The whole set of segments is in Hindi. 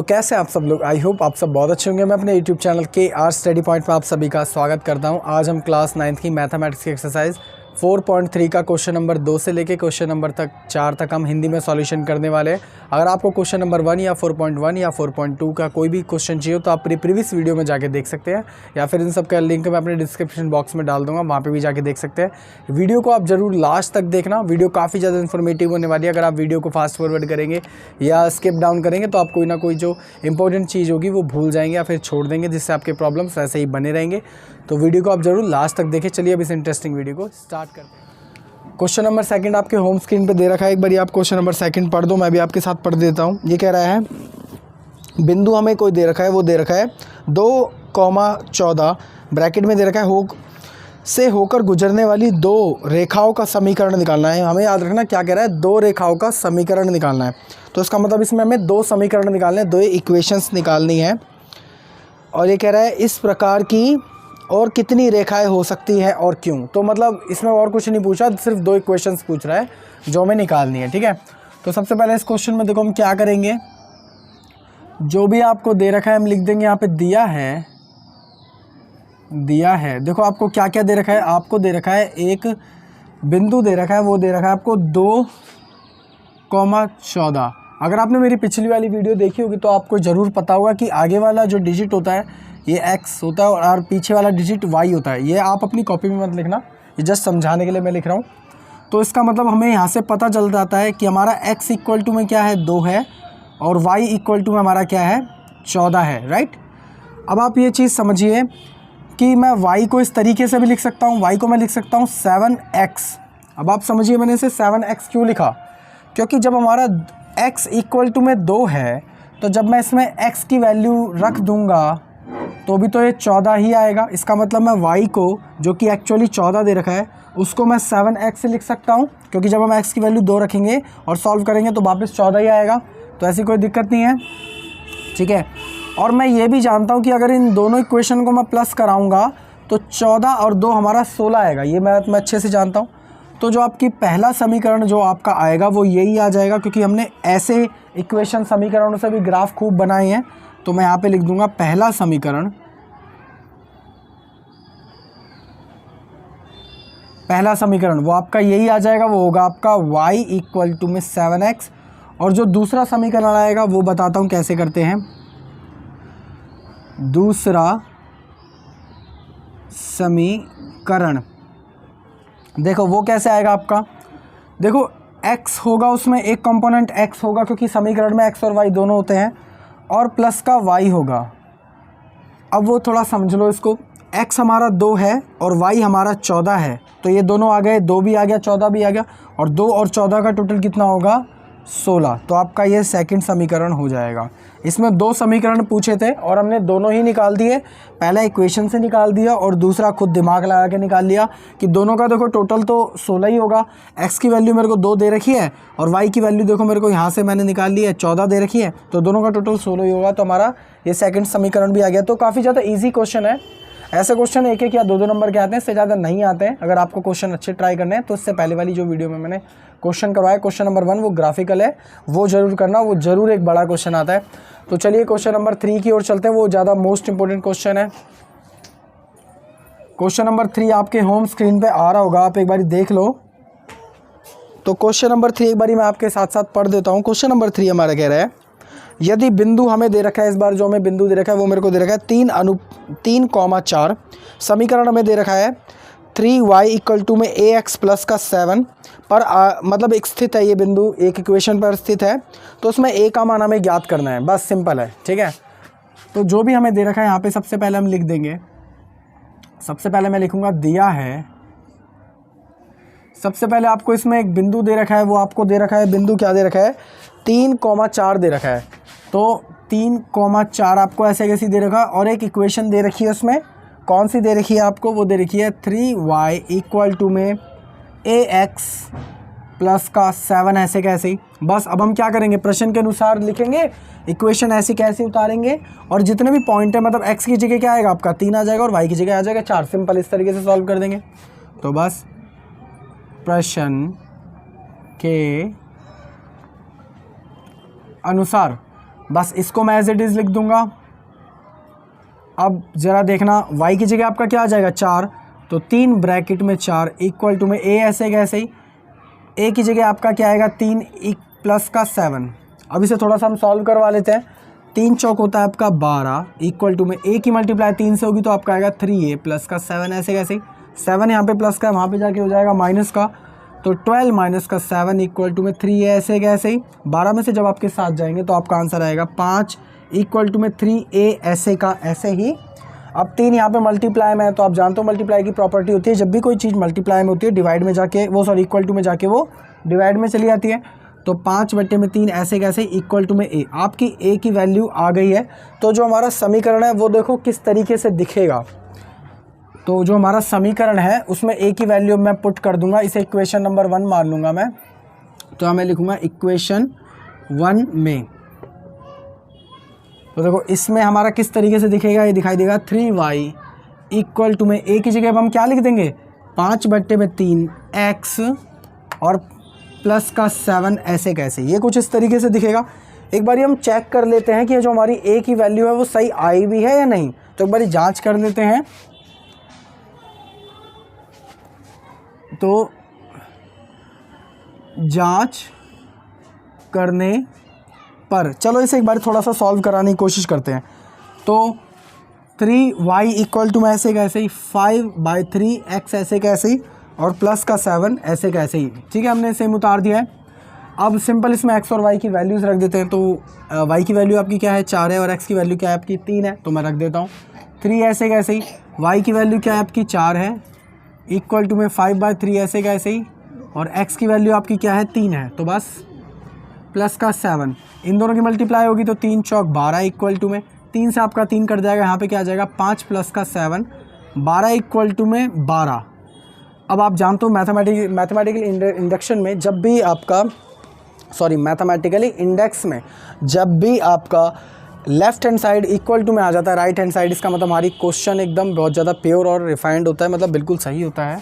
तो कैसे आप सब लोग, आई होप आप सब बहुत अच्छे होंगे। मैं अपने यूट्यूब चैनल के आर स्टडी पॉइंट में आप सभी का स्वागत करता हूं। आज हम क्लास 9th की मैथमेटिक्स की एक्सरसाइज 4.3 का क्वेश्चन नंबर 2 से लेके क्वेश्चन नंबर 4 तक हम हिंदी में सॉल्यूशन करने वाले हैं। अगर आपको क्वेश्चन नंबर 1 या 4.1 या 4.2 का कोई भी क्वेश्चन चाहिए तो आप प्रीवियस वीडियो में जाके देख सकते हैं, या फिर इन सब का लिंक मैं अपने डिस्क्रिप्शन बॉक्स में डाल दूंगा, वहाँ पे भी जाके देख सकते हैं। वीडियो को आप ज़रूर लास्ट तक देखना, वीडियो काफ़ी ज़्यादा इन्फॉर्मेटिव होने वाली है। अगर आप वीडियो को फास्ट फॉरवर्ड करेंगे या स्किप डाउन करेंगे तो आप कोई ना कोई जो इंपॉर्टेंट चीज़ होगी वो भूल जाएंगे या फिर छोड़ देंगे, जिससे आपके प्रॉब्लम्स ऐसे ही बने रहेंगे। तो वीडियो को आप ज़रूर लास्ट तक देखें। चलिए अब इस इंटरेस्टिंग वीडियो को स्टार्ट करते हैं। क्वेश्चन नंबर 2 आपके होम स्क्रीन पे दे रखा है। एक बार आप क्वेश्चन नंबर 2 पढ़ दो, मैं भी आपके साथ पढ़ देता हूँ। ये कह रहा है बिंदु हमें कोई दे रखा है, वो दे रखा है 2,14 ब्रैकेट में दे रखा है से होकर गुजरने वाली दो रेखाओं का समीकरण निकालना है। हमें याद रखना क्या कह रहा है, दो रेखाओं का समीकरण निकालना है। तो इसका मतलब इसमें हमें दो समीकरण निकालने हैं, दो इक्वेशंस निकालनी है। और ये कह रहा है इस प्रकार की और कितनी रेखाएं हो सकती है और क्यों। तो मतलब इसमें और कुछ नहीं पूछा, सिर्फ दो इक्वेशंस पूछ रहा है जो हमें निकालनी है। ठीक है, तो सबसे पहले इस क्वेश्चन में देखो हम क्या करेंगे, जो भी आपको दे रखा है हम लिख देंगे। यहाँ पे दिया है देखो आपको क्या क्या दे रखा है। आपको दे रखा है एक बिंदु दे रखा है, वो दे रखा है आपको 2,14। अगर आपने मेरी पिछली वाली वीडियो देखी होगी तो आपको ज़रूर पता होगा कि आगे वाला जो डिजिट होता है ये x होता है और पीछे वाला डिजिट y होता है। ये आप अपनी कॉपी में मत लिखना, ये जस्ट समझाने के लिए मैं लिख रहा हूँ। तो इसका मतलब हमें यहाँ से पता चल जाता है कि हमारा x इक्वल टू में क्या है 2 है और y इक्वल टू में हमारा क्या है 14 है, राइट। अब आप ये चीज़ समझिए कि मैं y को इस तरीके से भी लिख सकता हूँ, y को मैं लिख सकता हूँ 7x। अब आप समझिए मैंने इसे 7x क्यों लिखा, क्योंकि जब हमारा x इक्वल टू में 2 है तो जब मैं इसमें x की वैल्यू रख दूँगा तो भी तो ये 14 ही आएगा। इसका मतलब मैं y को, जो कि एक्चुअली 14 दे रखा है, उसको मैं 7x से लिख सकता हूँ, क्योंकि जब हम x की वैल्यू 2 रखेंगे और सॉल्व करेंगे तो वापस 14 ही आएगा। तो ऐसी कोई दिक्कत नहीं है, ठीक है। और मैं ये भी जानता हूँ कि अगर इन दोनों इक्वेशन को मैं प्लस कराऊँगा तो 14 और 2 हमारा 16 आएगा। ये मैं अच्छे से जानता हूँ। तो जो आपकी पहला समीकरण जो आपका आएगा वो यही आ जाएगा, क्योंकि हमने ऐसे इक्वेशन समीकरणों से भी ग्राफ खूब बनाए हैं। तो मैं यहाँ पे लिख दूंगा पहला समीकरण वो आपका यही आ जाएगा, वो होगा आपका y इक्वल टू में 7x। और जो दूसरा समीकरण आएगा वो बताता हूँ कैसे करते हैं। दूसरा समीकरण देखो वो कैसे आएगा आपका, देखो x होगा, उसमें एक कंपोनेंट x होगा क्योंकि समीकरण में x और y दोनों होते हैं, और प्लस का y होगा। अब वो थोड़ा समझ लो इसको, x हमारा 2 है और y हमारा 14 है, तो ये दोनों आ गए, 2 भी आ गया 14 भी आ गया, और 2 और 14 का टोटल कितना होगा 16। तो आपका ये सेकंड समीकरण हो जाएगा। इसमें दो समीकरण पूछे थे और हमने दोनों ही निकाल दिए। पहला इक्वेशन से निकाल दिया और दूसरा खुद दिमाग लगा के निकाल लिया कि दोनों का देखो टोटल तो 16 ही होगा। x की वैल्यू मेरे को 2 दे रखी है और y की वैल्यू देखो मेरे को यहाँ से मैंने निकाल ली है 14 दे रखी है, तो दोनों का टोटल 16 ही होगा। तो हमारा ये सेकंड समीकरण भी आ गया। तो काफ़ी ज़्यादा ईजी क्वेश्चन है। ऐसे क्वेश्चन 1-1 या 2-2 नंबर के आते हैं, इससे ज़्यादा नहीं आते हैं। अगर आपको क्वेश्चन अच्छे ट्राई करने हैं तो इससे पहले वाली जो वीडियो में मैंने क्वेश्चन करवाया, क्वेश्चन नंबर 1 वो ग्राफिकल है, वो ज़रूर करना, वो ज़रूर एक बड़ा क्वेश्चन आता है। तो चलिए क्वेश्चन नंबर 3 की ओर चलते हैं, वो ज़्यादा मोस्ट इंपॉर्टेंट क्वेश्चन है। क्वेश्चन नंबर 3 आपके होम स्क्रीन पे आ रहा होगा, आप एक बार देख लो। तो क्वेश्चन नंबर 3 एक बार मैं आपके साथ साथ पढ़ देता हूँ। क्वेश्चन नंबर 3 हमारा कह रहा है यदि बिंदु हमें दे रखा है, इस बार जो हमें बिंदु दे रखा है वो मेरे को दे रखा है 3,4। समीकरण हमें दे रखा है 3y इक्वल टू में ax प्लस का 7 पर मतलब एक स्थित है, ये बिंदु एक इक्वेशन पर स्थित है, तो उसमें a का मान हमें ज्ञात करना है, बस सिंपल है, ठीक है। तो जो भी हमें दे रखा है यहाँ पे सबसे पहले हम लिख देंगे। सबसे पहले मैं लिखूँगा दिया है। सबसे पहले आपको इसमें एक बिंदु दे रखा है, वो आपको दे रखा है बिंदु क्या दे रखा है 3,4 दे रखा है। तो 3,4 आपको ऐसे कैसी दे रखा है, और एक इक्वेशन दे रखी है, उसमें कौन सी दे रखी है आपको, वो दे रखी है 3y इक्वल टू में ax प्लस का 7 ऐसे कैसे। बस अब हम क्या करेंगे, प्रश्न के अनुसार लिखेंगे, इक्वेशन ऐसी कैसे उतारेंगे, और जितने भी पॉइंट है मतलब x की जगह क्या आएगा आपका 3 आ जाएगा और y की जगह आ जाएगा 4। सिंपल इस तरीके से सॉल्व कर देंगे। तो बस प्रश्न के अनुसार बस इसको मैं एज इट इज़ लिख दूंगा। अब ज़रा देखना y की जगह आपका क्या आ जाएगा 4, तो 3 ब्रैकेट में 4 इक्वल टू में a ऐसे कैसे ही a की जगह आपका क्या आएगा 3 प्लस का 7। अब इसे थोड़ा सा हम सॉल्व करवा लेते हैं। 3 चौक होता है आपका 12 इक्वल टू में a की मल्टीप्लाई 3 से होगी तो आपका आएगा 3a प्लस का 7 ऐसे कैसे ही 7 यहाँ पे प्लस का वहाँ पे जाके हो जाएगा माइनस का, तो 12 माइनस का 7 इक्वल टू में 3 ऐसे कैसे ही 12 में से जब आपके साथ जाएंगे तो आपका आंसर आएगा 5 इक्वल टू में 3a ऐसे का ऐसे ही। अब 3 यहाँ पे मल्टीप्लाई में है तो आप जानते हो मल्टीप्लाई की प्रॉपर्टी होती है, जब भी कोई चीज़ मल्टीप्लाई में होती है डिवाइड में जाके इक्वल टू में जाके वो डिवाइड में चली जाती है। तो 5/3 ऐसे कैसे इक्वल टू में a, आपकी a की वैल्यू आ गई है। तो जो हमारा समीकरण है वो देखो किस तरीके से दिखेगा। तो जो हमारा समीकरण है उसमें a की वैल्यू मैं पुट कर दूंगा, इसे इक्वेशन नंबर 1 मान लूँगा मैं। तो मैं लिखूँगा इक्वेशन 1 में। तो देखो इसमें हमारा किस तरीके से दिखेगा, ये दिखाई देगा 3y इक्वल टू में a की जगह अब हम क्या लिख देंगे 5/3 x और प्लस का 7 ऐसे कैसे, ये कुछ इस तरीके से दिखेगा। एक बार हम चेक कर लेते हैं कि ये जो हमारी a की वैल्यू है वो सही आई भी है या नहीं। तो एक बार जांच कर लेते हैं। तो जांच करने पर चलो इसे एक बार थोड़ा सा सॉल्व कराने की कोशिश करते हैं। तो 3y इक्वल टू में ऐसे कैसे ही 5/3 x ऐसे कैसे ही और प्लस का 7 ऐसे कैसे ही, ठीक है हमने सेम उतार दिया है। अब सिंपल इसमें x और y की वैल्यूज़ रख देते हैं। तो y की वैल्यू आपकी क्या है 4 है और x की वैल्यू क्या है आपकी 3 है, तो मैं रख देता हूँ 3 ऐसे कैसे ही। y की वैल्यू क्या है आपकी 4 है इक्वल टू में 5/3 ऐसे कैसे ही और x की वैल्यू आपकी क्या है 3 है, तो बस प्लस का 7 इन दोनों की मल्टीप्लाई होगी तो 3 चौक 12 इक्वल टू में 3 से आपका 3 कट जाएगा, यहाँ पे क्या आ जाएगा 5 प्लस का 7 12 इक्वल टू में 12। अब आप जानते हो मैथमेटिकल इंडक्शन में जब भी आपका मैथमेटिकली इंडेक्स में जब भी आपका left hand side equal to में आ जाता है राइट हैंड साइड, इसका मतलब हमारी क्वेश्चन एकदम बहुत ज़्यादा प्योर और रिफाइंड होता है, मतलब बिल्कुल सही होता है।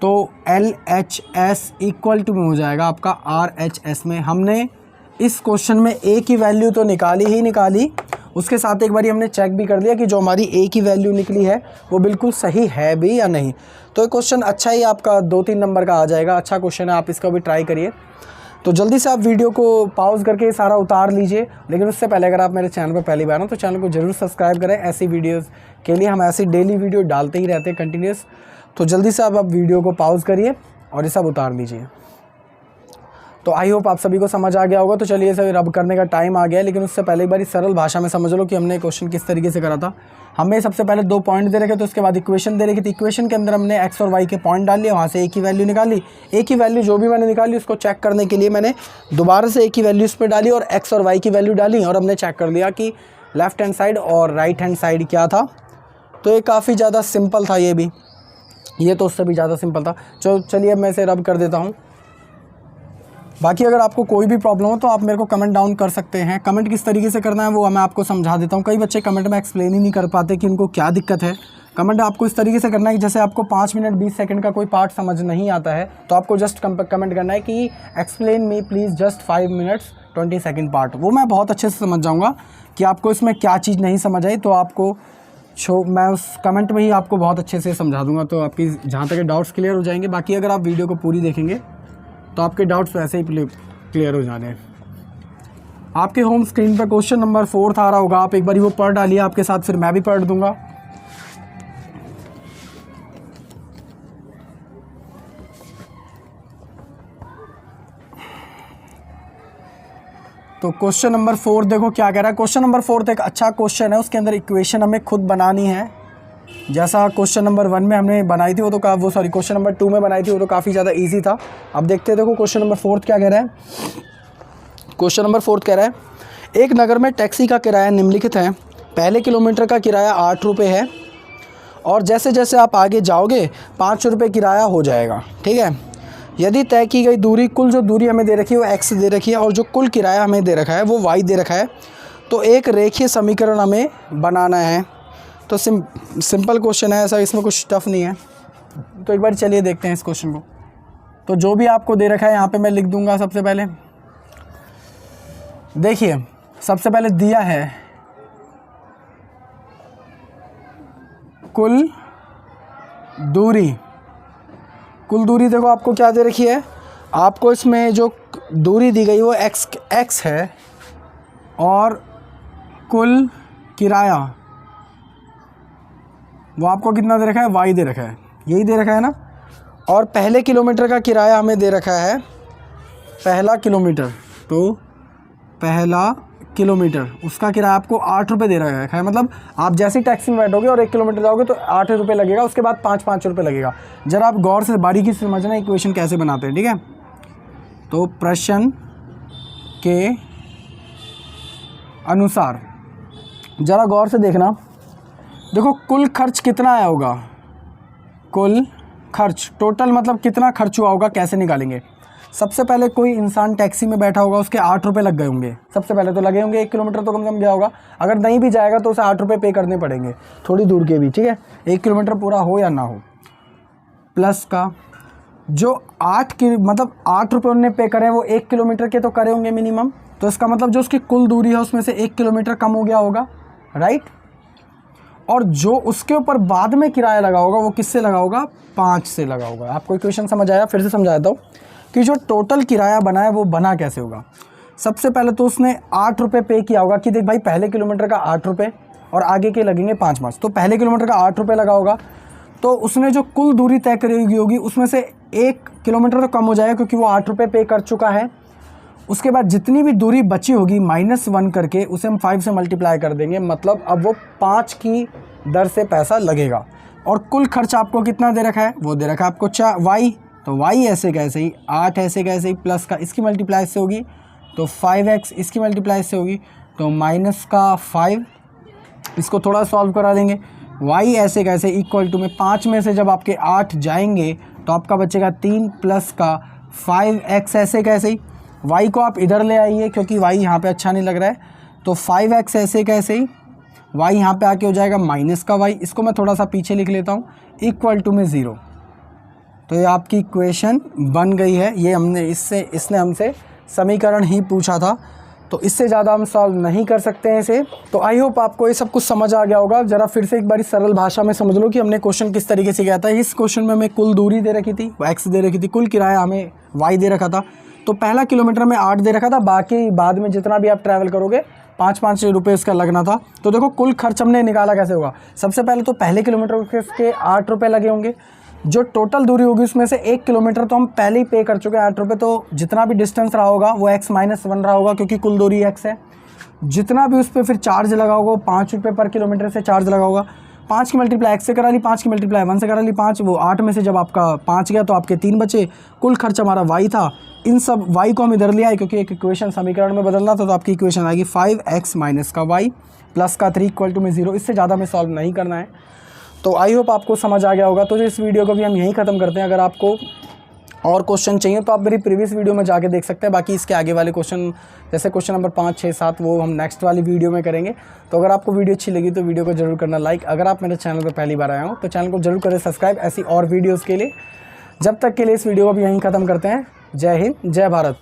तो LHS इक्वल टू में हो जाएगा आपका RHS में। हमने इस क्वेश्चन में a की वैल्यू तो निकाली ही निकाली, उसके साथ एक बारी हमने चेक भी कर लिया कि जो हमारी a की वैल्यू निकली है वो बिल्कुल सही है भी या नहीं। तो ये क्वेश्चन अच्छा ही आपका 2-3 नंबर का आ जाएगा, अच्छा क्वेश्चन है, आप इसका भी ट्राई करिए। तो जल्दी से आप वीडियो को पॉज करके सारा उतार लीजिए, लेकिन उससे पहले अगर आप मेरे चैनल पर पहली बार हो तो चैनल को ज़रूर सब्सक्राइब करें। ऐसी वीडियोज़ के लिए हम ऐसी डेली वीडियो डालते ही रहते हैं कंटिन्यूस। तो जल्दी से आप वीडियो को पॉज करिए और ये सब उतार लीजिए। तो आई होप आप सभी को समझ आ गया होगा। तो चलिए इसे रब करने का टाइम आ गया है, लेकिन उससे पहले एक बार सरल भाषा में समझ लो कि हमने क्वेश्चन किस तरीके से करा था। हमें सबसे पहले 2 पॉइंट दे रखे, तो उसके बाद इक्वेशन दे रखी थी। इक्वेशन के अंदर हमने x और y के पॉइंट डाल लिए, वहाँ से a की वैल्यू निकाली। a की वैल्यू जो भी मैंने निकाली उसको चेक करने के लिए मैंने दोबारा से a की वैल्यू इस पर डाली और x और y की वैल्यू डाली, और हमने चेक कर लिया कि लेफ्ट हैंड साइड और राइट हैंड साइड क्या था। तो ये काफ़ी ज़्यादा सिंपल था, ये तो उससे भी ज़्यादा सिंपल था। चलिए अब मैं इसे रब कर देता हूँ। बाकी अगर आपको कोई भी प्रॉब्लम हो तो आप मेरे को कमेंट डाउन कर सकते हैं। कमेंट किस तरीके से करना है वो मैं आपको समझा देता हूँ। कई बच्चे कमेंट में एक्सप्लेन ही नहीं कर पाते कि उनको क्या दिक्कत है। कमेंट आपको इस तरीके से करना है कि जैसे आपको 5 मिनट 20 सेकंड का कोई पार्ट समझ नहीं आता है तो आपको जस्ट कमेंट करना है कि explain me please just 5 minutes 20 second part. वो मैं बहुत अच्छे से समझ जाऊँगा कि आपको इसमें क्या चीज़ नहीं समझ आई, तो आपको मैं उस कमेंट में ही आपको बहुत अच्छे से समझा दूँगा। तो आपकी जहाँ तक डाउट्स क्लियर हो जाएंगे। बाकी अगर आप वीडियो को पूरी देखेंगे तो आपके डाउट्स वैसे ही क्लियर हो जाने हैं। आपके होम स्क्रीन पर क्वेश्चन नंबर 4 आ रहा होगा, आप एक बार वो पढ़ डालिए आपके साथ, फिर मैं भी पढ़ दूंगा। तो क्वेश्चन नंबर 4 देखो क्या कह रहा है। क्वेश्चन नंबर 4 एक अच्छा क्वेश्चन है, उसके अंदर इक्वेशन हमें खुद बनानी है। जैसा क्वेश्चन नंबर 1 में हमने बनाई थी क्वेश्चन नंबर 2 में बनाई थी, वो तो काफ़ी ज़्यादा इजी था। अब देखते हैं देखो क्वेश्चन नंबर 4 क्या कह रहा है। क्वेश्चन नंबर 4 कह रहा है एक नगर में टैक्सी का किराया निम्नलिखित है। पहले किलोमीटर का किराया 8 रुपये है और जैसे जैसे आप आगे जाओगे 5 रुपये किराया हो जाएगा, ठीक है। यदि तय की गई दूरी, कुल जो दूरी हमें दे रखी है वो x दे रखी है और जो कुल किराया हमें दे रखा है वो y दे रखा है, तो एक रेखीय समीकरण हमें बनाना है। तो सिंपल क्वेश्चन है, ऐसा इसमें कुछ टफ नहीं है। तो एक बार चलिए देखते हैं इस क्वेश्चन को। तो जो भी आपको दे रखा है यहाँ पे मैं लिख दूंगा। सबसे पहले देखिए सबसे पहले दिया है कुल दूरी। कुल दूरी देखो आपको क्या दे रखी है, आपको इसमें जो दूरी दी गई वो x है और कुल किराया वो आपको कितना दे रखा है, y दे रखा है, यही दे रखा है ना। और पहले किलोमीटर का किराया हमें दे रखा है, पहला किलोमीटर, तो पहला किलोमीटर उसका किराया आपको 8 रुपये दे रहा है। मतलब आप जैसे ही टैक्सी में बैठोगे और 1 किलोमीटर जाओगे तो 8 रुपये लगेगा, उसके बाद 5 रुपये लगेगा। ज़रा आप गौर से बारीकी से समझना इक्वेशन कैसे बनाते हैं, ठीक है। तो प्रश्न के अनुसार ज़रा गौर से देखना, देखो कुल खर्च कितना आया होगा, कुल खर्च टोटल मतलब कितना खर्च हुआ होगा, कैसे निकालेंगे। सबसे पहले कोई इंसान टैक्सी में बैठा होगा, उसके 8 रुपये लग गए होंगे, सबसे पहले तो लगे होंगे, 1 किलोमीटर तो कम से कम गया होगा। अगर नहीं भी जाएगा तो उसे 8 रुपये पे करने पड़ेंगे, थोड़ी दूर के भी, ठीक है, 1 किलोमीटर पूरा हो या ना हो। प्लस का जो 8 रुपये उन्होंने पे करे वो 1 किलोमीटर के तो करे होंगे मिनिमम, तो इसका मतलब जो उसकी कुल दूरी है उसमें से 1 किलोमीटर कम हो गया होगा, राइट। और जो उसके ऊपर बाद में किराया लगा होगा वो किससे लगा होगा, 5 से लगा होगा। आपको इक्वेशन समझ आया, फिर से समझा देता हूँ कि जो टोटल किराया बना है वो बना कैसे होगा। सबसे पहले तो उसने 8 रुपये पे किया होगा कि देख भाई पहले किलोमीटर का 8 रुपये और आगे के लगेंगे 5, तो पहले किलोमीटर का 8 रुपये लगा होगा, तो उसने जो कुल दूरी तय करी होगी उसमें से 1 किलोमीटर तो कम हो जाएगा क्योंकि वो 8 रुपये पे कर चुका है। उसके बाद जितनी भी दूरी बची होगी -1 करके उसे हम 5 से मल्टीप्लाई कर देंगे, मतलब अब वो 5 की दर से पैसा लगेगा। और कुल खर्च आपको कितना दे रखा है, वो दे रखा है आपको y, तो y ऐसे कैसे ही, 8 ऐसे कैसे ही, प्लस का इसकी मल्टीप्लाई से होगी तो 5x, इसकी मल्टीप्लाई से होगी तो -5, इसको थोड़ा सॉल्व करा देंगे। y ऐसे कैसे इक्वल टू में 5 में से जब आपके 8 जाएंगे तो आपका बचेगा 3 प्लस का 5x ऐसे कैसे ही, y को आप इधर ले आइए क्योंकि y यहाँ पे अच्छा नहीं लग रहा है, तो 5x ऐसे कैसे ही, y यहाँ पे आके हो जाएगा माइनस का y, इसको मैं थोड़ा सा पीछे लिख लेता हूँ, इक्वल टू में 0। तो ये आपकी इक्वेशन बन गई है। ये इसने हमसे समीकरण ही पूछा था, तो इससे ज़्यादा हम सॉल्व नहीं कर सकते हैं इसे। तो आई होप आपको ये सब कुछ समझ आ गया होगा। ज़रा फिर से एक बारी सरल भाषा में समझ लो कि हमने क्वेश्चन किस तरीके से किया था। इस क्वेश्चन में हमें कुल दूरी दे रखी थी, x दे रखी थी, कुल किराया हमें y दे रखा था, तो पहला किलोमीटर में 8 दे रखा था, बाकी बाद में जितना भी आप ट्रैवल करोगे 5 रुपये इसका लगना था। तो देखो कुल खर्च हमने निकाला कैसे होगा, सबसे पहले तो पहले किलोमीटर के 8 रुपये लगे होंगे, जो टोटल दूरी होगी उसमें से 1 किलोमीटर तो हम पहले ही पे कर चुके हैं 8 रुपये, तो जितना भी डिस्टेंस रहा होगा वो x -1 रहा होगा क्योंकि कुल दूरी x है। जितना भी उस पर फिर चार्ज लगा होगा 5 रुपये पर किलोमीटर से चार्ज लगा होगा, 5 की मल्टीप्लाई x से करा ली, 5 की मल्टीप्लाई 1 से करा ली 5, वो 8 में से जब आपका 5 गया तो आपके 3 बचे। कुल खर्च हमारा y था, इन सब y को हम इधर ले आए क्योंकि एक इक्वेशन समीकरण में बदलना था, तो आपकी इक्वेशन आएगी 5x माइनस का y प्लस का 3 इक्वल टू में 0। इससे ज़्यादा हमें सॉल्व नहीं करना है। तो आई होप आपको समझ आ गया होगा। तो इस वीडियो को भी हम यहीं ख़त्म करते हैं। अगर आपको और क्वेश्चन चाहिए तो आप मेरी प्रीवियस वीडियो में जाके देख सकते हैं। बाकी इसके आगे वाले क्वेश्चन जैसे क्वेश्चन नंबर 5, 6, 7 वो हम नेक्स्ट वाली वीडियो में करेंगे। तो अगर आपको वीडियो अच्छी लगी तो वीडियो को जरूर करना लाइक। अगर आप मेरे चैनल पर पहली बार आए हो तो चैनल को जरूर करें सब्सक्राइब ऐसी और वीडियोज़ के लिए। जब तक के लिए इस वीडियो को भी यहीं ख़त्म करते हैं। जय हिंद, जय भारत।